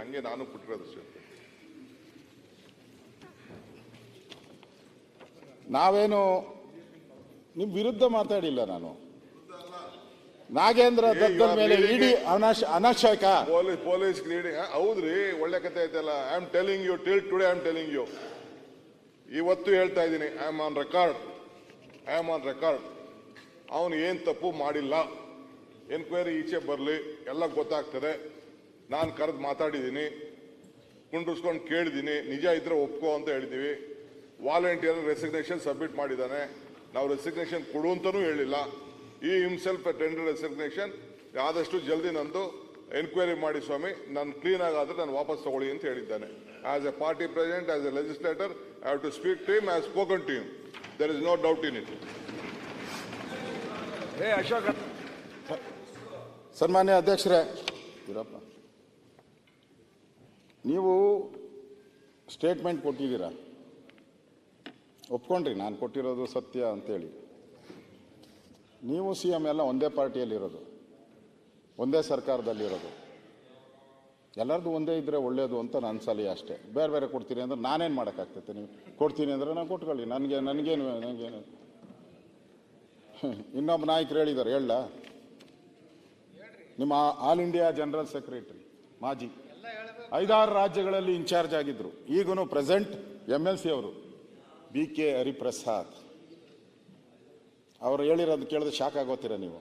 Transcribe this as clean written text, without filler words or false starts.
ಹಂಗೆ ನಾನು ಕೊಟ್ಟಿರೋದು ಸರ್. ನಾವೇನು ನಿಮ್ಮ ವಿರುದ್ಧ ಮಾತಾಡಿಲ್ಲ. ನಾನು ನಾಗೇಂದ್ರ ದತ್ತದ ಮೇಲೆ ಇಡಿ ಅನಾಶಕ ಪೊಲೀಸ್ ಲೀಡಿಂಗ್. ಹೌದ್ರಿ, ಒಳ್ಳೆ ಕತೆ ಐತಲ್ಲ. I am telling you, till today I am telling you, ಇವತ್ತು ಹೇಳ್ತಾ ಇದ್ದೀನಿ, ಐ ಆಮ್ ಆನ್ ರೆಕಾರ್ಡ್. ಅವನು ಏನ್ ತಪ್ಪು ಮಾಡಿಲ್ಲ. ಎನ್ಕ್ವೈರಿ ಈಚೆ ಬರಲಿ, ಎಲ್ಲ ಗೊತ್ತಾಗ್ತದೆ. ನಾನು ಕರೆದು ಮಾತಾಡಿದ್ದೀನಿ, ಕುಂಡ್ರಿಸ್ಕೊಂಡು ಕೇಳಿದ್ದೀನಿ, ನಿಜ ಇದ್ರೆ ಒಪ್ಕೋ ಅಂತ ಹೇಳಿದ್ದೀವಿ. ವಾಲಂಟಿಯರ್ ರೆಸಿಗ್ನೇಷನ್ ಸಬ್ಮಿಟ್ ಮಾಡಿದ್ದಾನೆ. ನಾವು ರೆಸಿಗ್ನೇಷನ್ ಕೊಡು ಅಂತಲೂ ಹೇಳಿಲ್ಲ. ಈ ಹಿಮ್ಸೆಲ್ಫ್ ಟೆಂಡರ್ ರೆಸಿಗ್ನೇಷನ್ ಆದಷ್ಟು ಜಲ್ದಿ ನಂದು ಎನ್ಕ್ವೈರಿ ಮಾಡಿ ಸ್ವಾಮಿ, ನಾನು ಕ್ಲೀನ್ ಆಗಾದ್ರೆ ನಾನು ವಾಪಸ್ ತಗೊಳ್ಳಿ ಅಂತ ಹೇಳಿದ್ದಾನೆ. As a party president, as a legislator, I have to speak to him. I have spoken to him. There is no doubt in it. Ashok, ಸನ್ಮಾನ್ಯ ಅಧ್ಯಕ್ಷರೇ, ಇರಪ್ಪ, ನೀವು ಸ್ಟೇಟ್ಮೆಂಟ್ ಕೊಟ್ಟಿದ್ದೀರಾ, ಒಪ್ಕೊಂಡ್ರಿ ನಾನು ಕೊಟ್ಟಿರೋದು ಸತ್ಯ ಅಂತೇಳಿ. ನೀವು CM ಎಲ್ಲ ಒಂದೇ ಪಾರ್ಟಿಯಲ್ಲಿರೋದು, ಒಂದೇ ಸರ್ಕಾರದಲ್ಲಿರೋದು, ಎಲ್ಲರದು ಒಂದೇ ಇದ್ದರೆ ಒಳ್ಳೆಯದು ಅಂತ ನನ್ನ ಸಲಹೆ ಅಷ್ಟೇ. ಬೇರೆ ಬೇರೆ ಕೊಡ್ತೀನಿ ಅಂದ್ರೆ ನಾನೇನು ಮಾಡೋಕ್ಕಾಗ್ತೈತೆ? ನೀವು ಕೊಡ್ತೀನಿ ಅಂದರೆ ನಾನು ಕೊಟ್ಕೊಳ್ಳಿ, ನನಗೇನು ಇನ್ನೊಬ್ಬ ನಾಯಕರು ಹೇಳಿದ್ದಾರೆ, ಹೇಳ, ನಿಮ್ಮ ಆಲ್ ಇಂಡಿಯಾ ಜನರಲ್ ಸೆಕ್ರೆಟರಿ ಮಾಜಿ 5-6 ರಾಜ್ಯಗಳಲ್ಲಿ ಇನ್ಚಾರ್ಜ್ ಆಗಿದ್ರು, ಈಗೂ ಪ್ರೆಸೆಂಟ್ MLC ಅವರು BK ಹರಿಪ್ರಸಾದ್ ಅವರು ಹೇಳಿರೋದು ಕೇಳಿದ್ರೆ ಶಾಕ್ ಆಗೋತೀರ ನೀವು.